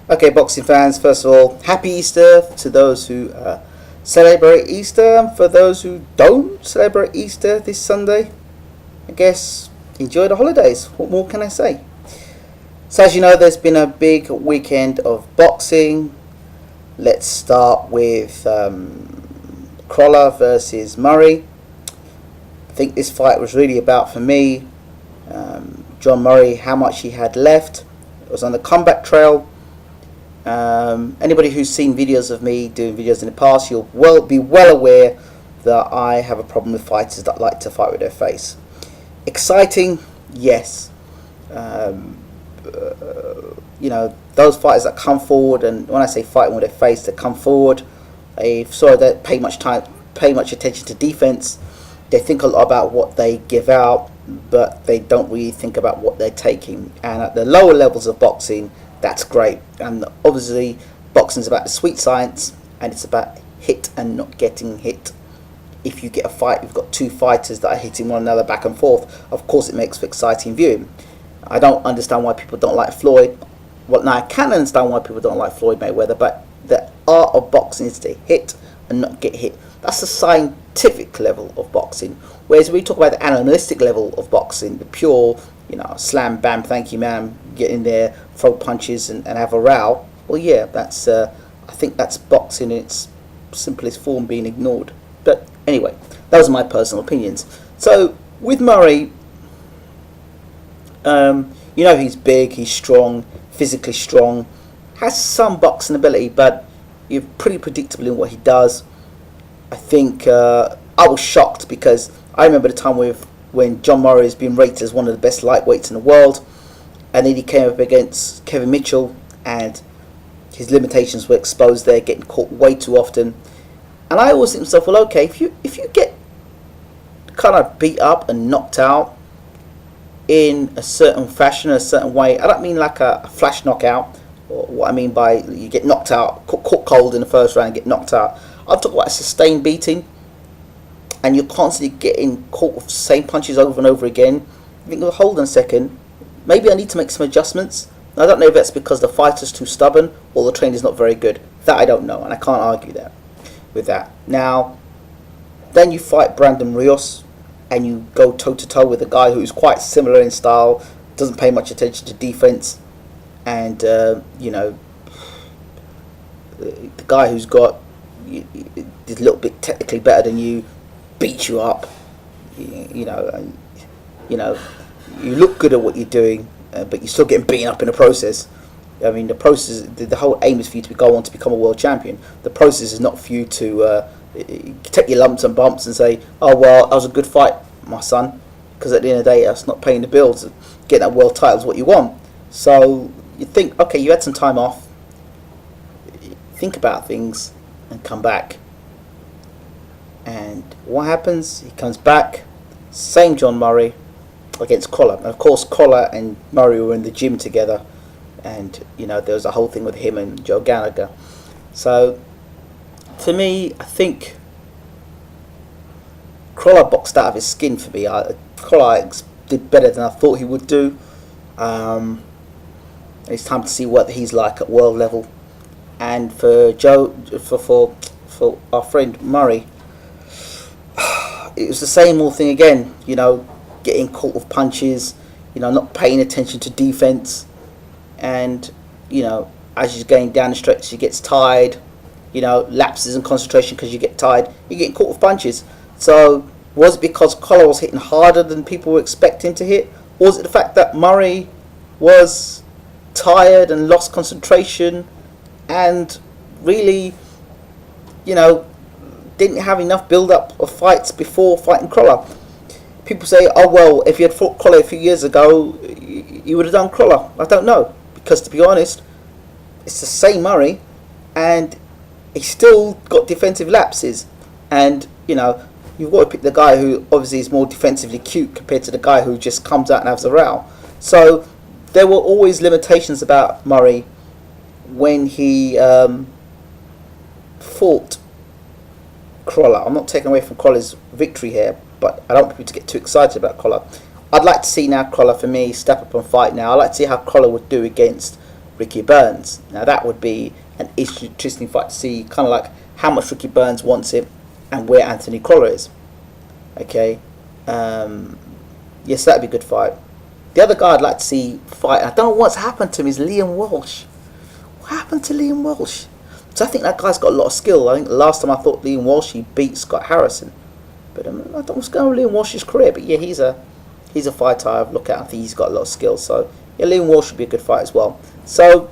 Okay, boxing fans, first of all, happy Easter to those who celebrate Easter. And for those who don't celebrate Easter this Sunday, I guess enjoy the holidays. What more can I say? So, as you know, there's been a big weekend of boxing. Let's start with Crolla versus Murray. I think this fight was really about, for me, John Murray, how much he had left. It was on the comeback trail. Anybody who's seen videos of me doing videos in the past, you'll be well aware that I have a problem with fighters that like to fight with their face. Exciting, yes. You know, those fighters that come forward, and when I say fighting with their face, they come forward. They don't pay much attention to defense. They think a lot about what they give out, but they don't really think about what they're taking. And at the lower levels of boxing, that's great. And obviously, boxing is about the sweet science, and it's about hit and not getting hit. If you get a fight, you've got two fighters that are hitting one another back and forth. Of course, it makes for exciting viewing. I don't understand why people don't like Floyd. Well, now I can understand why people don't like Floyd Mayweather, but the art of boxing is to hit and not get hit. That's the scientific level of boxing. Whereas we talk about the animalistic level of boxing, the pure, slam, bam, thank you, ma'am, get in there, throw punches and have a row. Well, yeah, that's I think that's boxing in its simplest form being ignored. But anyway, those are my personal opinions. So with Murray, he's big, he's strong, physically strong, has some boxing ability, but you're pretty predictable in what he does. I think I was shocked because I remember the time when John Murray has been rated as one of the best lightweights in the world, and then he came up against Kevin Mitchell, and his limitations were exposed there, getting caught way too often. And I always think to myself, well, okay, if you get kind of beat up and knocked out in a certain fashion, a certain way, I don't mean like a flash knockout, or what I mean by you get knocked out, caught cold in the first round and get knocked out. I'm talking about a sustained beating, and you're constantly getting caught with the same punches over and over again. You think, well, hold on a second, maybe I need to make some adjustments. I don't know if that's because the fighter's too stubborn or the trainer's not very good. That I don't know, and I can't argue that with that. Now, then you fight Brandon Rios, and you go toe-to-toe with a guy who's quite similar in style, doesn't pay much attention to defense, and the guy who's got is a little bit technically better than you, beats you up. You look good at what you're doing, but you're still getting beaten up in the process. I mean, the process, the whole aim is for you to go on to become a world champion. The process is not for you to take your lumps and bumps and say, oh, well, that was a good fight, my son. Because at the end of the day, that's not paying the bills. Getting that world title is what you want. So you think, okay, you had some time off. Think about things and come back. And what happens? He comes back, same John Murray against Crolla. And of course, Crolla and Murray were in the gym together. And, there was a whole thing with him and Joe Gallagher. So, to me, I think Crolla boxed out of his skin for me. Crolla did better than I thought he would do. It's time to see what he's like at world level. And for for our friend Murray, it was the same old thing again. Getting caught with punches, not paying attention to defense. And, as she's going down the stretch, she gets tired, lapses in concentration because you get tired. You're getting caught with punches. So, was it because Crolla was hitting harder than people were expecting to hit? Or was it the fact that Murray was tired and lost concentration and really, didn't have enough build-up of fights before fighting Crolla? People say, oh, well, if you had fought Crolla a few years ago, you would have done Crolla. I don't know. Because to be honest, it's the same Murray, and he's still got defensive lapses. And, you've got to pick the guy who obviously is more defensively cute compared to the guy who just comes out and has a row. So there were always limitations about Murray when he fought Crolla. I'm not taking away from Crolla's victory here, but I don't want people to get too excited about Crolla. I'd like to see now Crolla, for me, step up and fight now. I'd like to see how Crolla would do against Ricky Burns. Now that would be an interesting fight to see, kind of like how much Ricky Burns wants it and where Anthony Crolla is. Okay, yes, that'd be a good fight. The other guy I'd like to see fight, I don't know what's happened to him, is Liam Walsh. What happened to Liam Walsh? So I think that guy's got a lot of skill. I think the last time I thought Liam Walsh, he beat Scott Harrison. But I don't know what's going on with Liam Walsh's career. But yeah, he's a fighter I've looked at. I think he's got a lot of skill. So yeah, Liam Walsh should be a good fight as well. So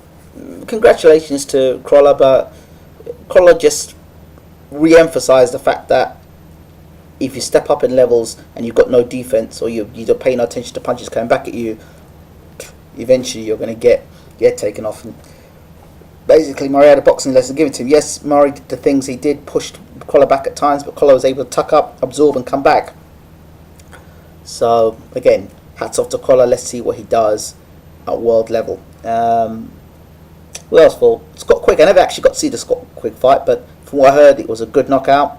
congratulations to Crolla, but Crolla just re-emphasised the fact that if you step up in levels and you've got no defense, or you're paying no attention to punches coming back at you, eventually you're going to get taken off. And basically, Murray had a boxing lesson given to him. Yes, Murray did the things he did, pushed Crolla back at times, but Crolla was able to tuck up, absorb, and come back. So again, hats off to Crolla. Let's see what he does at world level. What else for? Scott Quigg. I never actually got to see the Scott Quigg fight, but from what I heard, it was a good knockout.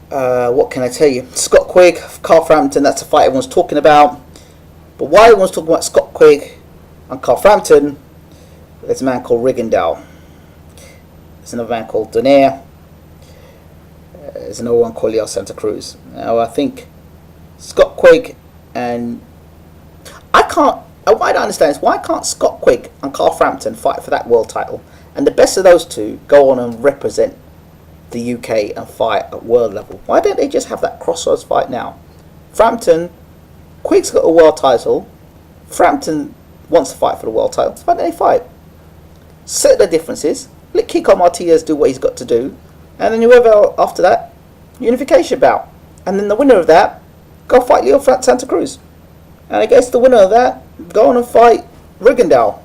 What can I tell you? Scott Quigg, Carl Frampton, that's a fight everyone's talking about. But while everyone's talking about Scott Quigg and Carl Frampton, there's a man called Rigondeaux. There's another man called Donaire. There's another one called Leo Santa Cruz. Now, I think Scott Quigg and... what I don't understand is, why can't Scott Quigg and Carl Frampton fight for that world title? And the best of those two go on and represent the UK and fight at world level. Why don't they just have that crossroads fight now? Quigg's got a world title. Frampton wants to fight for the world title. Why don't they fight? Set the differences. Let Kiko Martinez do what he's got to do. And then whoever after that, unification bout. And then the winner of that, go fight Leo Santa Cruz. And I guess the winner of that, go on and fight Rigondeaux.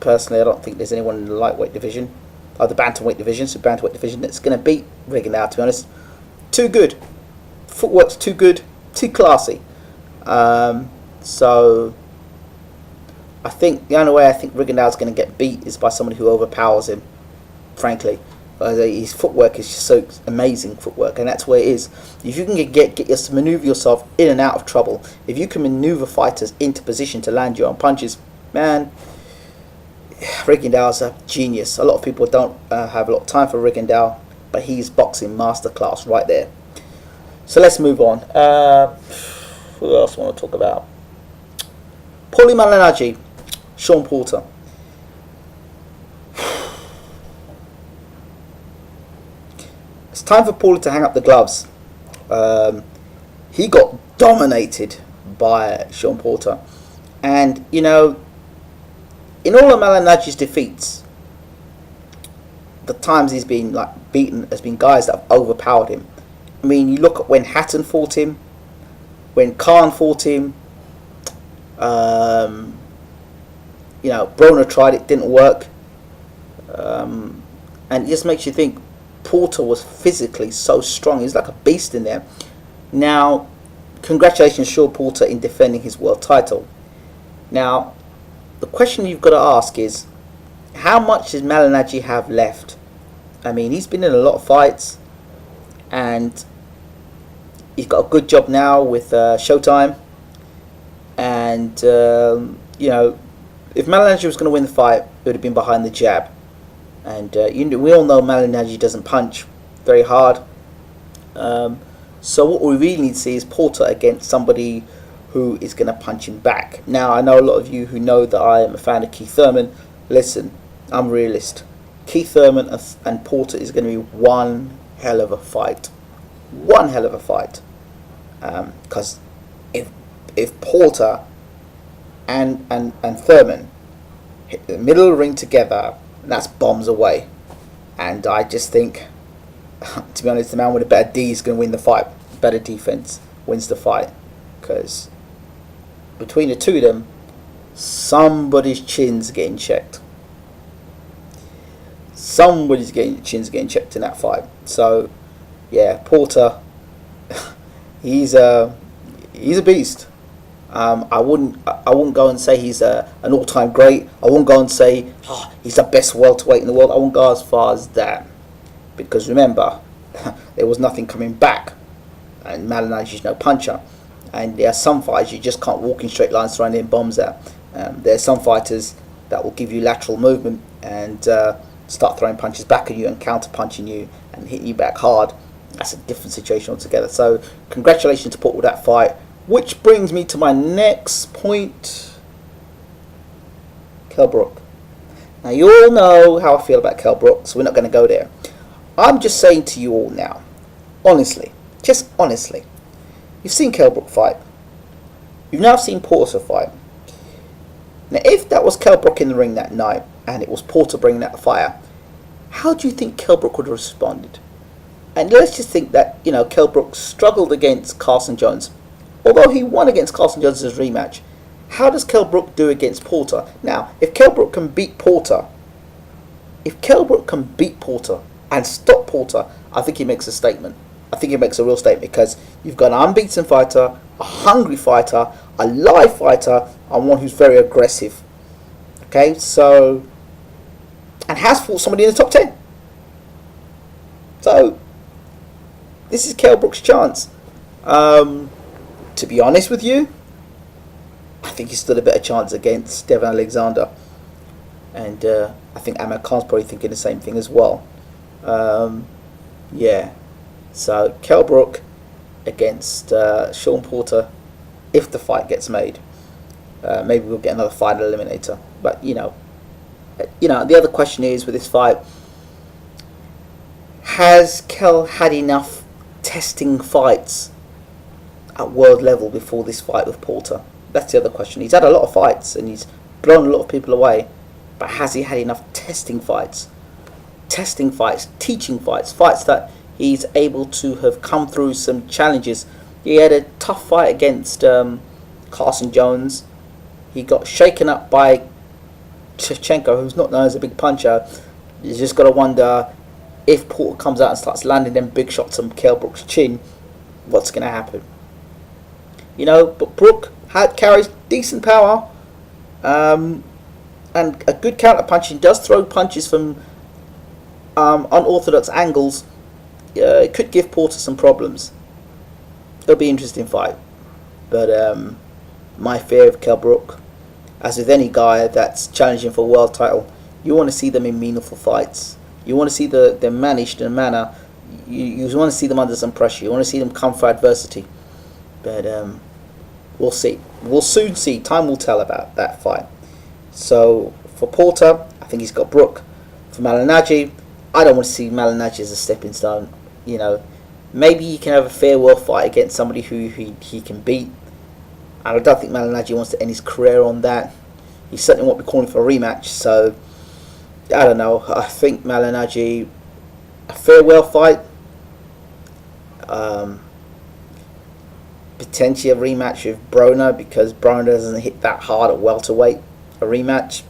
Personally, I don't think there's anyone in the lightweight division, or the bantamweight division, that's going to beat Rigondeaux, to be honest. Too good. Footwork's too good, too classy. So I think the only way I think Rigondeaux's going to get beat is by somebody who overpowers him, frankly. His footwork is just so amazing footwork, and that's where it is. If you can maneuver yourself in and out of trouble, if you can maneuver fighters into position to land your own punches, man, Rigondeaux's a genius. A lot of people don't have a lot of time for Rigondeaux, but he's boxing masterclass right there. So let's move on. Who else I want to talk about? Paulie Malignaggi, Sean Porter. It's time for Paulie to hang up the gloves. He got dominated by Sean Porter, and you know, in all of Malignaggi's defeats, the times he's been beaten has been guys that have overpowered him. I mean, you look at when Hatton fought him, when Khan fought him. You know, Broner tried it, didn't work, and it just makes you think Porter was physically so strong. He's like a beast in there. Now, congratulations, Sean Porter, in defending his world title. Now, the question you've got to ask is, how much does Malignaggi have left? I mean, he's been in a lot of fights, and he's got a good job now with Showtime. And you know, if Malignaggi was going to win the fight, it would have been behind the jab. And we all know Malignaggi doesn't punch very hard. So what we really need to see is Porter against somebody who is going to punch him back. Now, I know a lot of you who know that I am a fan of Keith Thurman. Listen, I'm a realist. Keith Thurman and Porter is going to be one hell of a fight. One hell of a fight. Because if Porter and Thurman hit the middle of the ring together, that's bombs away. And I just think, to be honest, the man with a better D is going to win the fight. Better defense wins the fight. Because between the two of them, somebody's chin's getting checked. Somebody's chin's getting checked in that fight. So, yeah, Porter, he's a beast. I wouldn't go and say he's an all-time great. I wouldn't go and say he's the best welterweight in the world. I wouldn't go as far as that, because remember, there was nothing coming back, and Malignaggi's no puncher. And there are some fighters you just can't walk in straight lines throwing in bombs at. There are some fighters that will give you lateral movement and start throwing punches back at you and counter punching you and hitting you back hard. That's a different situation altogether. So congratulations to Porter with that fight. Which brings me to my next point. Kell Brook. Now you all know how I feel about Kell Brook, so we're not going to go there. I'm just saying to you all now, honestly, just honestly, you've seen Kell Brook fight. You've now seen Porter fight. Now if that was Kell Brook in the ring that night and it was Porter bringing that fire, how do you think Kell Brook would have responded? And let's just think that, you know, Kell Brook struggled against Carson Jones. Although he won against Carson Jones in his rematch, how does Kell Brook do against Porter? Now, if Kell Brook can beat Porter, and stop Porter, I think he makes a statement. I think he makes a real statement, because you've got an unbeaten fighter, a hungry fighter, a live fighter, and one who's very aggressive. Okay, so, and has fought somebody in the top 10. So, this is Kell Brook's chance. To be honest with you, I think he stood a better chance against Devon Alexander. And I think Ahmed Khan's probably thinking the same thing as well. Yeah. So, Kell Brook against Sean Porter, if the fight gets made. Maybe we'll get another final eliminator. But, you know, the other question is, with this fight, has Kell had enough testing fights at world level before this fight with Porter? That's the other question. He's had a lot of fights and he's blown a lot of people away, but has he had enough testing fights, teaching fights, fights that he's able to have come through some challenges? He had a tough fight against Carson Jones. He got shaken up by Shevchenko, who's not known as a big puncher. You just got to wonder, if Porter comes out and starts landing them big shots on Kell Brook's chin, what's going to happen? You know, but Brook carries decent power, and a good counter punching. Does throw punches from unorthodox angles. It could give Porter some problems. It'll be an interesting fight. But my fear of Kell Brook, as with any guy that's challenging for a world title, you want to see them in meaningful fights. You want to see them managed in a manner. You want to see them under some pressure. You want to see them come for adversity. But we'll see. We'll soon see. Time will tell about that fight. So for Porter, I think he's got Brook. For Malignaggi, I don't want to see Malignaggi as a stepping stone. You know, maybe he can have a farewell fight against somebody who he can beat. And I don't think Malignaggi wants to end his career on that. He certainly won't be calling for a rematch. So I don't know. I think Malignaggi, a farewell fight. Potentially a rematch with Broner, because Broner doesn't hit that hard at welterweight. A rematch.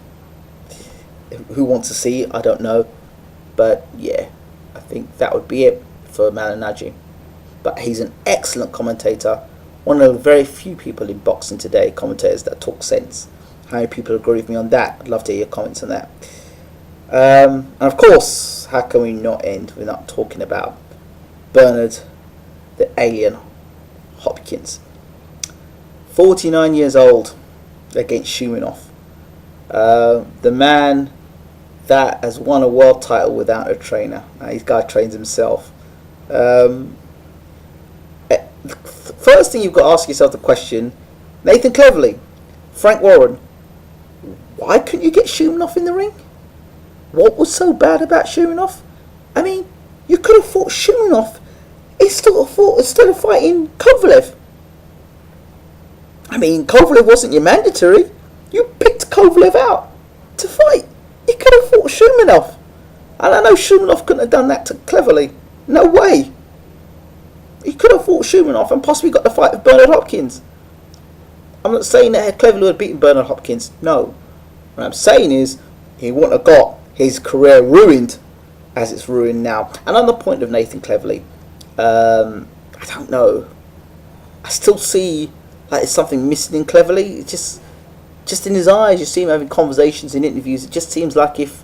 Who wants to see it? I don't know. But yeah, I think that would be it for Malignaggi. But he's an excellent commentator. One of the very few people in boxing today, commentators that talk sense. How many people agree with me on that? I'd love to hear your comments on that. And of course, how can we not end without talking about Bernard the Alien Hopkins? 49 years old against Shumenov. The man that has won a world title without a trainer. This guy trains himself. First thing you've got to ask yourself the question, Nathan Cleverly, Frank Warren, why couldn't you get Shumenov in the ring? What was so bad about Shumenov? I mean, you could have fought Shumenov instead of fighting Kovalev. I mean, Kovalev wasn't your mandatory. You picked Kovalev out to fight. You could have fought Shumenov. And I know Shumenov couldn't have done that to Cleverly. No way. He could have fought Shumenov and possibly got the fight with Bernard Hopkins. I'm not saying that Cleverly would have beaten Bernard Hopkins. No. What I'm saying is he wouldn't have got his career ruined as it's ruined now. And on the point of Nathan Cleverly, I don't know. I still see like there's something missing in Cleverly. It's just in his eyes. You see him having conversations in interviews. It just seems like if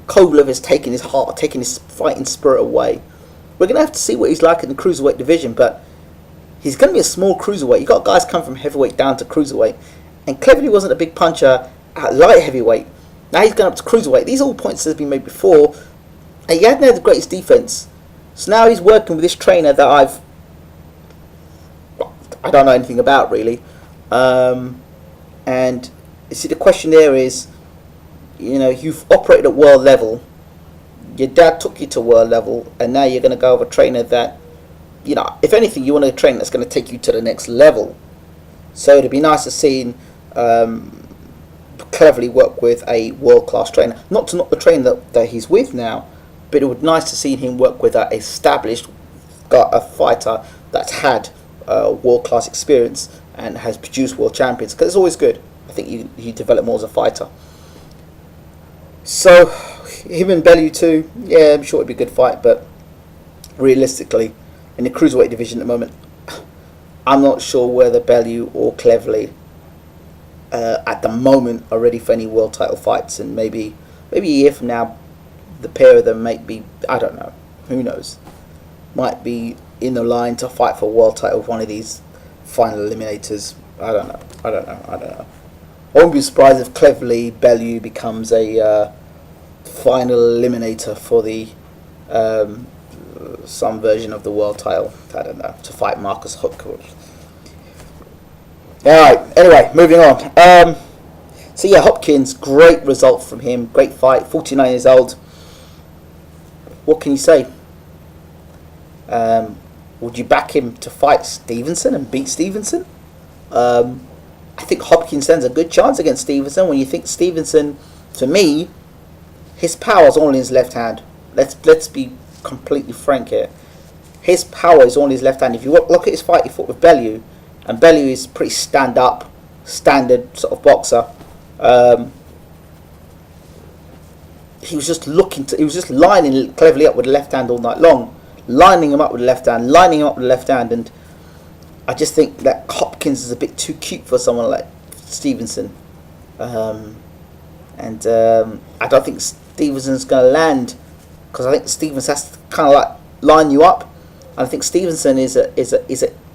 Kovalev has taken his heart, taken his fighting spirit away. We're going to have to see what he's like in the cruiserweight division, but he's going to be a small cruiserweight. You got guys come from heavyweight down to cruiserweight, and Cleverly wasn't a big puncher at light heavyweight. Now he's going up to cruiserweight. These are all points that have been made before, and he hadn't had the greatest defense. So now he's working with this trainer that I don't know anything about really, and you see the question there is, you've operated at world level. Your dad took you to world level, and now you're going to go with a trainer that, if anything, you want a trainer that's going to take you to the next level. So it'd be nice to see Cleverly work with a world-class trainer. Not to knock the trainer that he's with now, but it would be nice to see him work with an established a fighter that's had world-class experience and has produced world champions, because it's always good. I think you develop more as a fighter. So him and Bellew too, yeah, I'm sure it'd be a good fight, but realistically, in the cruiserweight division at the moment, I'm not sure whether Bellew or Cleverly at the moment are ready for any world title fights, and maybe a year from now the pair of them might be, I don't know, who knows, might be in the line to fight for a world title with one of these final eliminators. I don't know. I won't be surprised if Cleverly Bellew becomes a final eliminator for the some version of the world title. I don't know, to fight Marcus Hook. Alright, anyway, moving on. So yeah, Hopkins, great result from him, great fight, 49 years old. What can you say? Would you back him to fight Stevenson and beat Stevenson? I think Hopkins stands a good chance against Stevenson. When you think Stevenson, to me, his power is only in his left hand. Let's be completely frank here. His power is only his left hand. If you look at his fight he fought with Bellew, and Bellew is pretty standard sort of boxer. He was just lining Cleverly up with the left hand all night long, lining him up with the left hand, and I just think that Hopkins is a bit too cute for someone like Stevenson, and I don't think Stevenson's going to land, because I think Stevenson has to kind of like line you up, and I think Stevenson is a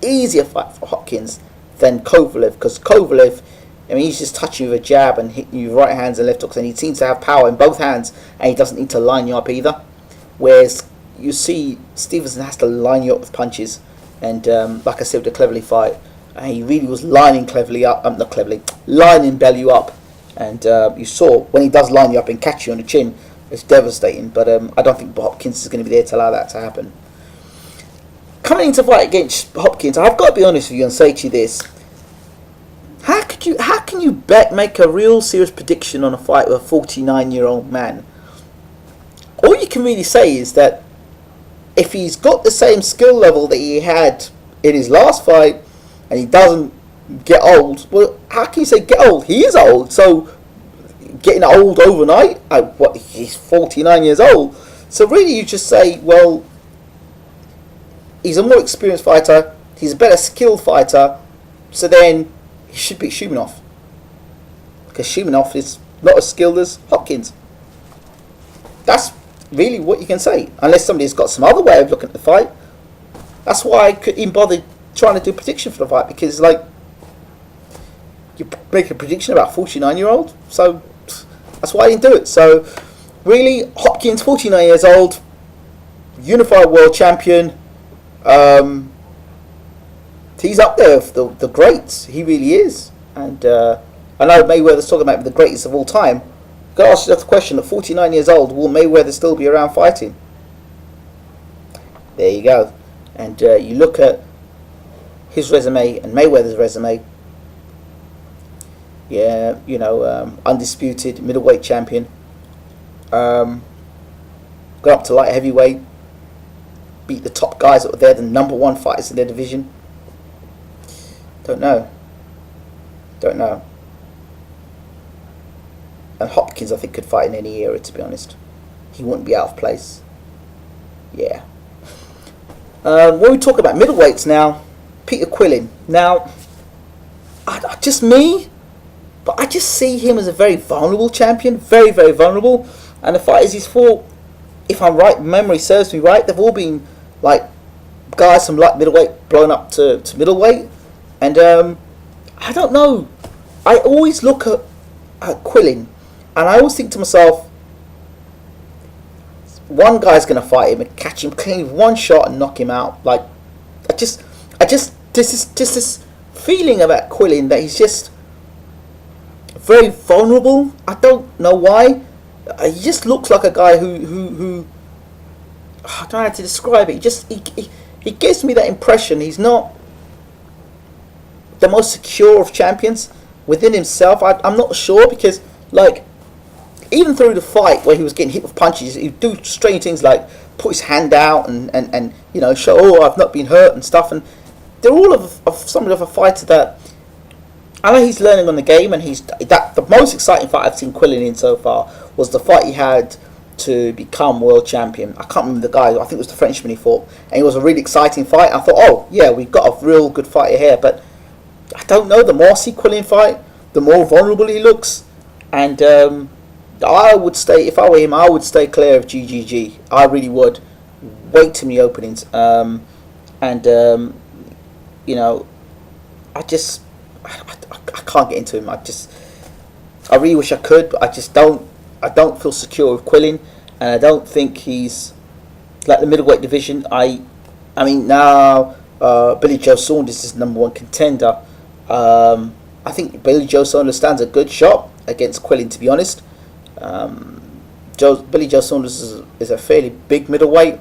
easier fight for Hopkins than Kovalev, because Kovalev, I mean, he's just touching you with a jab and hitting you with right hands and left hooks, and he seems to have power in both hands, and he doesn't need to line you up either. Whereas you see Stevenson has to line you up with punches, and like I said with the Cleverly fight, he really was lining lining Bellew up, and you saw when he does line you up and catch you on the chin, it's devastating. But I don't think Hopkins is going to be there to allow that to happen. Coming into fight against Hopkins, I've got to be honest with you and say to you this: how can you make a real serious prediction on a fight with a 49-year-old man? All you can really say is that if he's got the same skill level that he had in his last fight, and he doesn't get old, well, how can you say get old? He is old, so getting old overnight? He's 49 years old. So really you just say, well, he's a more experienced fighter, he's a better skilled fighter, so then he should beat Shumenov, because Shumenov is not as skilled as Hopkins. That's really what you can say, unless somebody's got some other way of looking at the fight. That's why I couldn't even bother trying to do a prediction for the fight, because like, you make a prediction about a 49-year-old, so that's why I didn't do it. So really, Hopkins, 49 years old, unified world champion. He's up there with the greats. He really is. And I know Mayweather's talking about the greatest of all time. I've got to ask you the question: at 49 years old, will Mayweather still be around fighting? There you go. And you look at his resume and Mayweather's resume. Yeah, undisputed middleweight champion. Got up to light heavyweight. Beat the top guys that were there, the number one fighters in their division. Don't know. And Hopkins, I think, could fight in any era, to be honest. He wouldn't be out of place. Yeah. When we talk about middleweights now, Peter Quillin. Now, just me, but I just see him as a very vulnerable champion. Very, very vulnerable. And the fighters he's fought, if I'm right, memory serves me right, they've all been like guys from light middleweight blown up to middleweight, and I don't know. I always look at Quillin, and I always think to myself, one guy's gonna fight him and catch him clean with one shot and knock him out. Like, I just, this feeling about Quillin that he's just very vulnerable. I don't know why. He just looks like a guy who I don't know how to describe it. He gives me that impression. He's not the most secure of champions within himself. I'm not sure, because like, even through the fight where he was getting hit with punches, he'd do strange things like put his hand out and you know, show, oh, I've not been hurt and stuff. And they're all of somebody of a fighter that I know he's learning on the game, and the most exciting fight I've seen Quillin in so far was the fight he had to become world champion. I can't remember the guy. I think it was the Frenchman he fought, and it was a really exciting fight. I thought, oh yeah, we've got a real good fighter here. But I don't know. The more I see Quillin fight, the more vulnerable he looks, and I would stay, if I were him, I would stay clear of GGG. I really would. Wait till the openings, you know, I can't get into him. I really wish I could, but I don't feel secure with Quillin, and I don't think he's like the middleweight division. I mean, now Billy Joe Saunders is number one contender. I think Billy Joe Saunders stands a good shot against Quillin, to be honest. Billy Joe Saunders is a fairly big middleweight.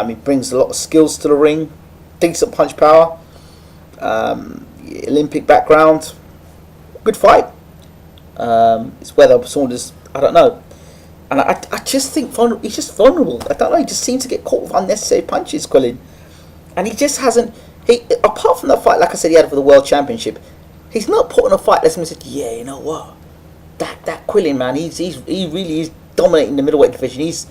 He brings a lot of skills to the ring, decent punch power, Olympic background, good fight. It's whether Saunders, I don't know, and I just think he's just vulnerable. I don't know. He just seems to get caught with unnecessary punches, Quillin, and he just hasn't. Apart from that fight, like I said, he had for the world championship, he's not put on a fight that's said, yeah, you know what, that Quillin, man, he really is dominating the middleweight division. He's,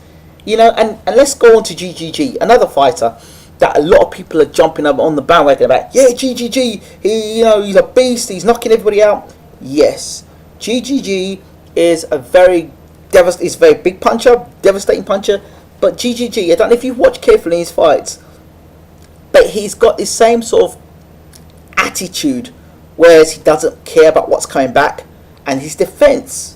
you know, and let's go on to GGG, another fighter that a lot of people are jumping up on the bandwagon about. Yeah, GGG, he's a beast. He's knocking everybody out. Yes, GGG is a very big puncher, devastating puncher. But GGG, I don't know if you've watched carefully his fights, but he's got this same sort of attitude, whereas he doesn't care about what's coming back, and his defense.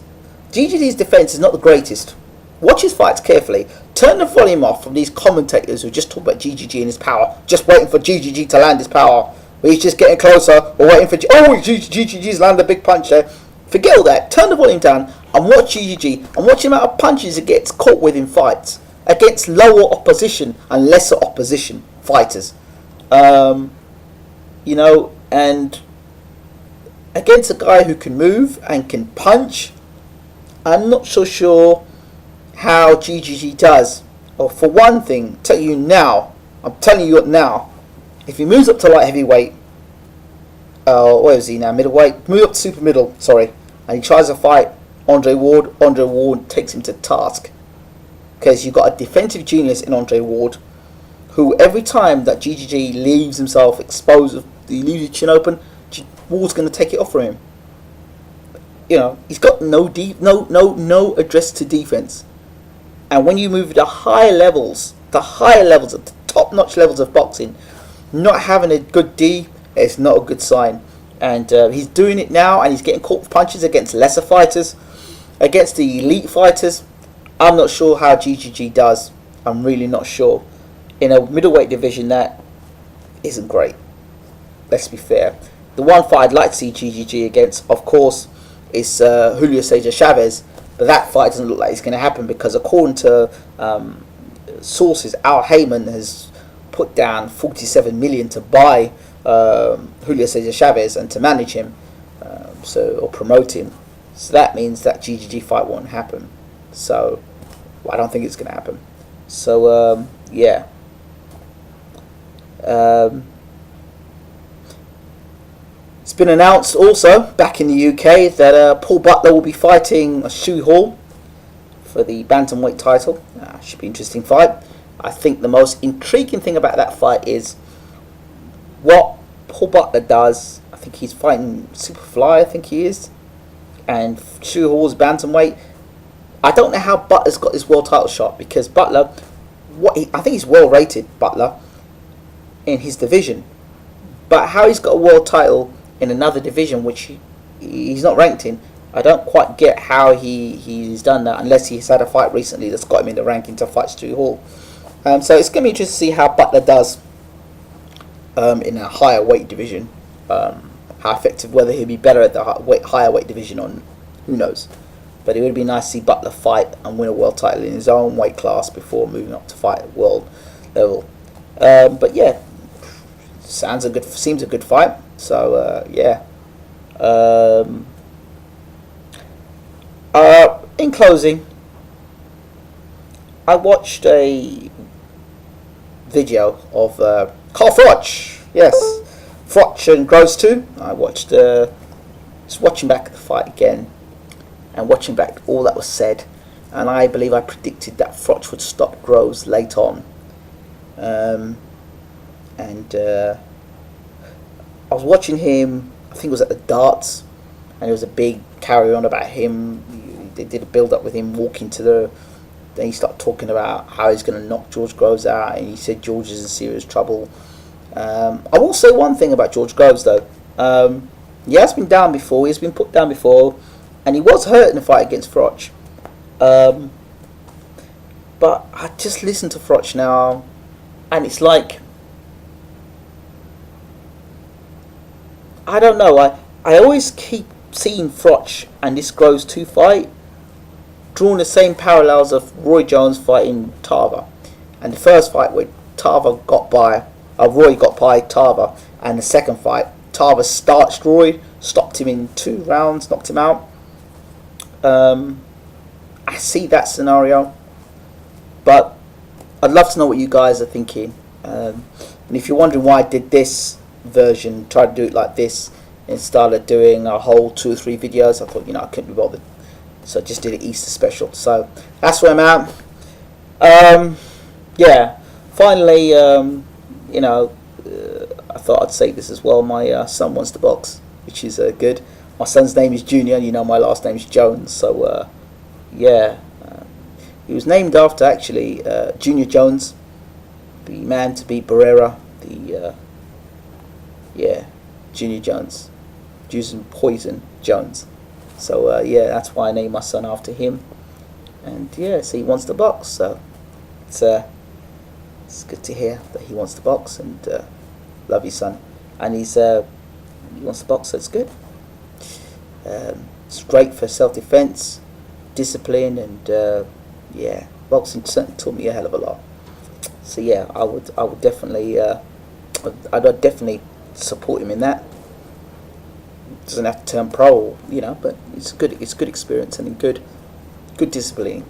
GGG's defense is not the greatest. Watch his fights carefully. Turn the volume off from these commentators who just talk about GGG and his power, just waiting for GGG to land his power. He's just getting closer, or waiting for GGG's land a big punch there. Forget all that. Turn the volume down and watch GGG, and watch the amount of punches it gets caught with in fights against lower opposition and lesser opposition fighters. You know, and against a guy who can move and can punch, I'm not so sure how GGG does. Or for one thing, I'm telling you now, if he moves up to light heavyweight, where is he now? Middleweight, move up to super middle, sorry, and he tries to fight Andre Ward takes him to task, because you've got a defensive genius in Andre Ward, who every time that GGG leaves himself exposed, he leaves his chin open, Ward's going to take it off from him. You know, he's got no address to defense. And when you move to the higher levels, of the top-notch levels of boxing, not having a good D is not a good sign. And he's doing it now, and he's getting caught with punches against lesser fighters, against the elite fighters. I'm not sure how GGG does. I'm really not sure. In a middleweight division, that isn't great. Let's be fair. The one fight I'd like to see GGG against, of course, is Julio Cesar Chavez. But that fight doesn't look like it's going to happen, because according to sources, Al Heyman has put down $47 million to buy Julio Cesar Chavez and to manage him, or promote him. So that means that GGG fight won't happen. So I don't think it's going to happen. So yeah. It's been announced also back in the UK that Paul Butler will be fighting Shu Hall for the bantamweight title. Should be an interesting fight. I think the most intriguing thing about that fight is what Paul Butler does. I think he's fighting Superfly, I think he is, and Shu Hall's bantamweight. I don't know how Butler's got his world title shot, because Butler, I think he's well rated, Butler. in his division. But how he's got a world title in another division which he's not ranked in, I don't quite get how he's done that, unless he's had a fight recently that's got him in the ranking to fight Stu Hall. So it's going to be interesting to see how Butler does in a higher weight division. How effective, whether he'll be better at the higher weight division, on who knows. But it would be nice to see Butler fight and win a world title in his own weight class before moving up to fight at world level. But yeah, seems a good fight. So yeah. In closing, I watched a video of Carl Froch. Yes, Froch and Groves too. I watched, just watching back the fight again, and watching back all that was said, and I believe I predicted that Froch would stop Groves late on. And I was watching him, I think it was at the darts, and there was a big carry on about him. They did a build up with him walking to the. Then he started talking about how he's going to knock George Groves out, and he said George is in serious trouble. I will say one thing about George Groves though. He has been down before. He's been put down before, and he was hurt in the fight against Froch. But I just listen to Froch now, and it's like, I don't know. I always keep seeing Froch and this Groves 2 fight drawing the same parallels of Roy Jones fighting Tarver, and the first fight where Roy got by Tarver, and the second fight Tarver starched Roy, stopped him in 2 rounds, knocked him out. I see that scenario, but I'd love to know what you guys are thinking. And if you're wondering why I did this version, try to do it like this instead of doing a whole 2 or 3 videos, I thought, I couldn't be bothered, so I just did an Easter special. So that's where I'm at. Yeah, finally, I thought I'd say this as well. My son wants to box, which is good. My son's name is Junior, and my last name is Jones. So yeah, he was named after actually Junior Jones, the man to beat Barrera. Junior Jones, using poison Jones. So yeah, that's why I named my son after him. And yeah, so he wants to box. So it's good to hear that he wants to box, and love your son. And he wants to box, so it's good. It's great for self-defense, discipline, and yeah, boxing certainly taught me a hell of a lot. So yeah, I would definitely, I'd definitely support him in that. Doesn't have to turn pro, but it's good experience, and good discipline,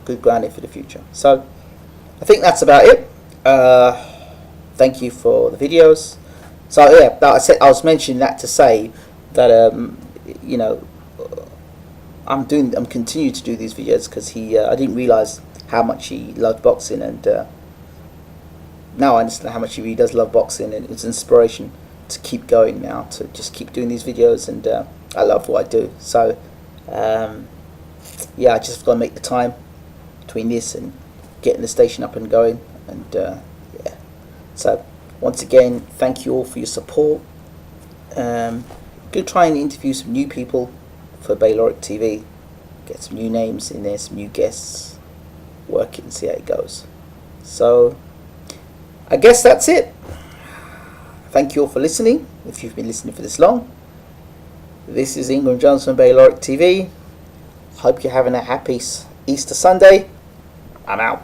good grounding for the future. So I think that's about it. Thank you for the videos. So yeah, I was mentioning that to say that I'm continuing to do these videos because I didn't realize how much he loved boxing, and now I understand how much he really does love boxing, and it's inspiration to keep going now, to just keep doing these videos, and I love what I do. So yeah, I just got to make the time between this and getting the station up and going, and yeah. So once again, thank you all for your support. Going to try and interview some new people for BaylorIC TV, get some new names in there, some new guests, work it and see how it goes. So I guess that's it. Thank you all for listening, if you've been listening for this long. This is Ingram Jones from BaylorIC TV. Hope you're having a happy Easter Sunday. I'm out.